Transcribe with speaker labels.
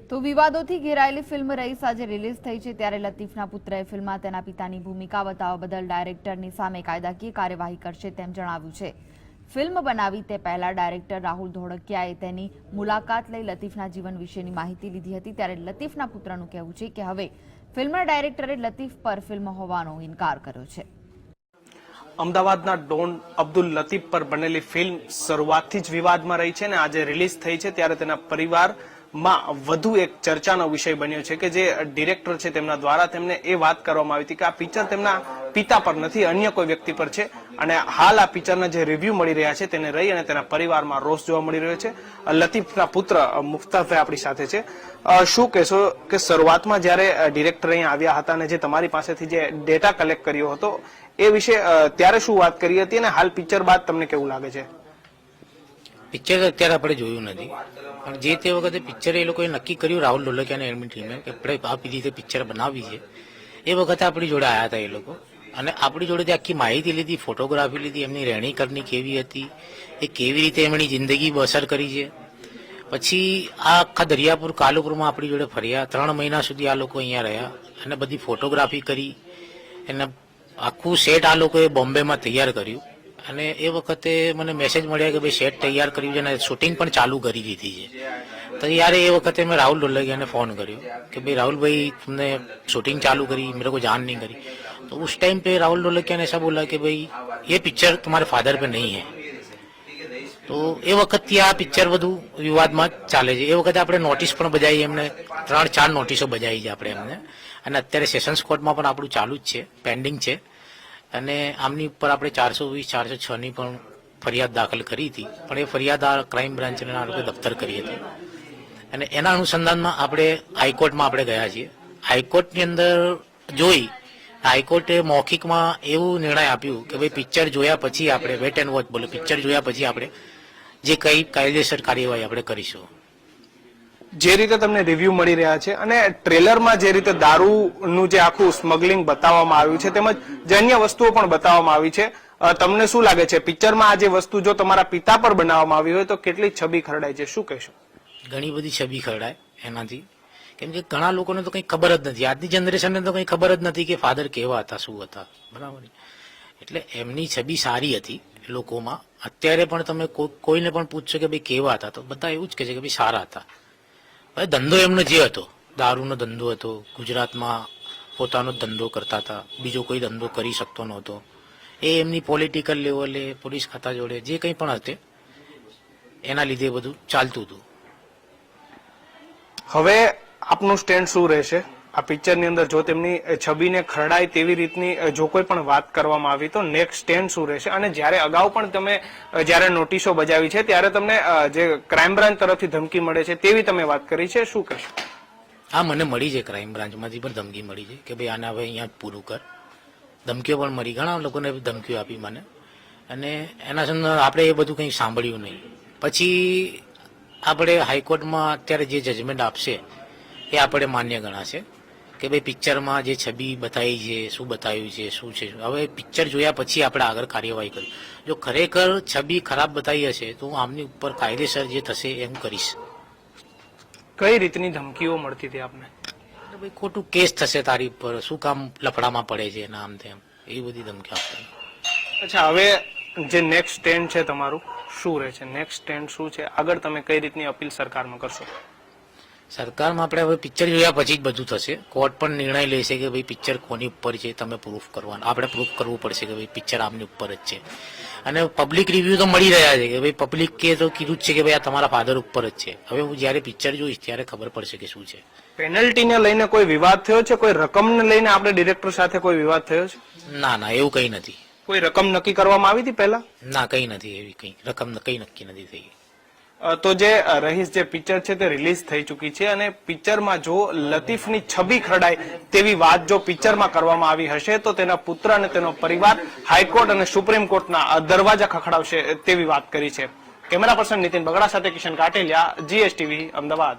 Speaker 1: તો વિવાદોથી ઘેરાયેલી ફિલ્મ રઈસ આજે રિલીઝ થઈ છે ત્યારે લતીફના પુત્રએ ફિલ્મમાં તેના પિતાની ભૂમિકા બતાવવા બદલ ડાયરેક્ટરની સામે કાયદાકીય કાર્યવાહી કરશે તેમ જણાવ્યું છે। ફિલ્મ બનાવી તે પહેલા ડાયરેક્ટર રાહુલ ધોળકિયાએ તેની મુલાકાત લઈ લતીફના જીવન વિશેની માહિતી લીધી હતી ત્યારે લતીફના પુત્રનું કહેવું છે કે હવે ફિલ્મના ડાયરેક્ટરે લતીફ પર ફિલ્મ હોવાનો ઇનકાર કર્યો છે।
Speaker 2: અમદાવાદના ડોન અબ્દુલ લતીફ પર બનેલી ફિલ્મ શરૂઆતથી જ વિવાદમાં રહી છે અને આજે રિલીઝ થઈ છે ત્યારે તેના પરિવારમાં વધુ એક ચર્ચાનો વિષય બન્યો છે કે જે ડિરેક્ટર છે તેમના દ્વારા તેમને એ વાત કરવામાં આવી હતી કે આ પિક્ચર તેમના પિતા પર નથી, અન્ય કોઈ વ્યક્તિ પર છે અને હાલ આ પિક્ચરના જે રિવ્યુ મળી રહ્યા છે તેને રહી અને તેના પરિવારમાં રોષ જોવા મળી રહ્યો છે। લતીફના પુત્ર મુફ્તાફભાઈ આપણી સાથે છે। શું કહેશો કે શરૂઆતમાં જ્યારે ડિરેક્ટર અહીંયા આવ્યા હતા અને જે તમારી પાસેથી જે ડેટા કલેક્ટ કર્યો હતો એ વિશે ત્યારે શું વાત કરી હતી અને હાલ પિક્ચર બાદ તમને કેવું લાગે છે?
Speaker 3: પિક્ચર અત્યારે આપણે જોયું નથી, પણ જે તે વખતે પિક્ચર એ લોકોએ નક્કી કર્યું રાહુલ ઢોલકિયાની એડમિટ ટીમે કે આપણે આ રીતે પિક્ચર બનાવી છે, એ વખતે આપણી જોડે આવ્યા હતા એ લોકો અને આપણી જોડે આખી માહિતી લીધી, ફોટોગ્રાફી લીધી, એમની રહેણી કરની કેવી હતી, એ કેવી રીતે એમની જિંદગી બસર કરી છે। પછી આ આખા દરિયાપુર કાલુપુરમાં આપણી જોડે ફર્યા, 3 મહિના સુધી આ લોકો અહીંયા રહ્યા અને બધી ફોટોગ્રાફી કરી, એને આખું સેટ આ લોકોએ બોમ્બેમાં તૈયાર કર્યું અને એ વખતે મને મેસેજ મળ્યા કે ભાઈ સેટ તૈયાર કર્યું છે અને શૂટિંગ પણ ચાલુ કરી દીધી છે। તો યારે એ વખતે મેં રાहुल ढोलकिया ફોન કર્યો કે भाई राहुल भाई तुमने शूटिंग चालू करी, मेरे को जान नहीं करी। तो उस टाइम पे राहुल ढोलकिया ने ऐसा बोला कि भाई ये पिक्चर तुम्हारे फादर पे नहीं है। તો એ વખતથી આ પિક્ચર બધું વિવાદમાં ચાલે છે। એ વખતે આપણે નોટિસ પણ બજાવી, એમને 3-4 નોટિસો બજાવી છે આપણે એમને અને અત્યારે સેશન્સ કોર્ટમાં પણ આપણું ચાલુ જ છે, પેન્ડિંગ છે અને આમની ઉપર આપણે 420-406 ની પણ ફરિયાદ દાખલ કરી હતી, પણ એ ફરિયાદ આ ક્રાઇમ બ્રાન્ચના લોકો દફતર કરી હતી અને એના અનુસંધાનમાં આપણે હાઈકોર્ટમાં આપણે ગયા છીએ। હાઈકોર્ટની અંદર જોઈ હાઈકોર્ટે મૌખિકમાં એવું નિર્ણય આપ્યું કે ભાઈ પિક્ચર જોયા પછી આપણે વેટ એન્ડ વોચ બોલે, પિક્ચર જોયા પછી આપણે જે કઈ કાયદેસર કાર્યવાહી આપણે કરીશું।
Speaker 2: જે રીતે તમને રિવ્યુ મળી રહ્યા છે અને ટ્રેલરમાં જે રીતે દારૂનું જે આખું સ્મગલિંગ બતાવવામાં આવ્યું છે તેમજ જે અન્ય વસ્તુઓ પણ બતાવવામાં આવી છે, તમને શું લાગે છે પિક્ચરમાં આ જે વસ્તુ જો તમારા પિતા પર બનાવવામાં આવી હોય તો કેટલી છબી ખરડાય છે, શું કહેશો?
Speaker 3: ઘણી બધી છબી ખરડાય એનાથી, કેમ કે ઘણા લોકોને તો કંઈ ખબર જ નથી, આજની જનરેશનને તો કંઈ ખબર જ નથી કે ફાધર કેવા હતા, શું હતા, બરાબર? એટલે એમની છબી સારી હતી લોકોમાં। અત્યારે પણ તમે કોઈને પણ પૂછશો કે ભાઈ કેવા હતા તો બધા એવું જ કહે છે કે ભાઈ સારા હતા। હવે ધંધો એમનો જે હતો, દારૂનો ધંધો હતો, ગુજરાતમાં પોતાનો ધંધો કરતા હતા, બીજો કોઈ ધંધો કરી શકતો નહોતો, એ એમની પોલિટિકલ લેવલે પોલીસ ખાતા જોડે જે કંઈ પણ હતે એના લીધે બધું ચાલતું હતું।
Speaker 2: હવે આપનું સ્ટેન્ડ શું રહેશે આ પિક્ચરની અંદર? જો તેમની છબીને ખરડાય તેવી રીતની જો કોઈ પણ વાત કરવામાં આવી તો નેક્સ્ટ સ્ટેન્ડ શું રહેશે? અને જ્યારે અગાઉ પણ તમે જ્યારે નોટિસો બજાવી છે ત્યારે તમને જે ક્રાઇમ બ્રાન્ચ તરફથી ધમકી મળે છે તેવી તમે વાત કરી છે, શું કહેશો?
Speaker 3: હા, મને મળી છે, ક્રાઇમ બ્રાન્ચમાંથી પણ ધમકી મળી છે કે ભાઈ આને હવે અહીંયા પૂરું કર, ધમકીઓ પણ મળી, ઘણા લોકોને ધમકીઓ આપી મને અને એના સંદર્ભમાં આપણે એ બધું કંઈ સાંભળ્યું નહીં। પછી આપણે હાઈકોર્ટમાં અત્યારે જે જજમેન્ટ આપશે એ આપણે માન્ય ગણાશે કે ભાઈ પિક્ચરમાં જે છબી બતાવી છે, શું બતાવ્યું છે, શું છે। હવે પિક્ચર જોયા પછી આપણે આગળ કાર્યવાહી કરી, જો ખરેખર છબી ખરાબ બતાવી હશે તો હું આમની ઉપર કાયદેસર જે થશે એ હું કરીશ।
Speaker 2: કઈ રીતની ધમકીઓ મળતી હતી આપને?
Speaker 3: ભાઈ ખોટું કેસ થશે તારી ઉપર, શું કામ લફડામાં પડે છે, નામ તેમ, એ બધી ધમકી આપતા।
Speaker 2: અચ્છા, હવે જે નેક્સ્ટ સ્ટેન્ડ છે તમારું શું રહે છે? નેક્સ્ટ સ્ટેન્ડ શું છે? આગળ તમે કઈ રીતની અપીલ સરકારમાં કરશો?
Speaker 3: સરકારમાં આપણે હવે પિક્ચર જોયા પછી જ બધું થશે। કોર્ટ પણ નિર્ણય લેશે કે ભાઈ પિક્ચર કોની ઉપર છે, તમે પ્રૂફ કરવાનું, આપણે પ્રૂફ કરવું પડશે કે ભાઈ પિક્ચર આમની ઉપર જ છે અને પબ્લિક રિવ્યુ તો મળી રહ્યા છે કે ભાઈ પબ્લિક કે તો કીધું જ છે કે ભાઈ આ તમારા ફાધર ઉપર જ છે। હવે હું જયારે પિક્ચર જોઈશ ત્યારે ખબર પડશે કે શું છે।
Speaker 2: પેનલ્ટીને લઈને કોઈ વિવાદ થયો છે? કોઈ રકમને લઈને આપણે ડિરેક્ટર સાથે કોઈ વિવાદ થયો છે?
Speaker 3: ના ના, એવું કંઈ નથી।
Speaker 2: કોઈ રકમ નક્કી કરવામાં આવી હતી પહેલા?
Speaker 3: ના, કંઈ નથી, એવી કંઈ રકમ કંઈ નક્કી નથી થઈ।
Speaker 2: તો જે રહીશ જે પિક્ચર છે તે રિલીઝ થઈ ચૂકી છે અને પિક્ચરમાં જો લતીફની છબી ખરડાય તેવી વાત જો પિક્ચરમાં કરવામાં આવી હશે તો તેના પુત્ર અને તેનો પરિવાર હાઈકોર્ટ અને સુપ્રીમ કોર્ટના દરવાજા ખખડાવશે તેવી વાત કરી છે। કેમેરા પર્સન નીતિન બગડા સાથે કિશન કાટેલિયા, GSTV, અમદાવાદ।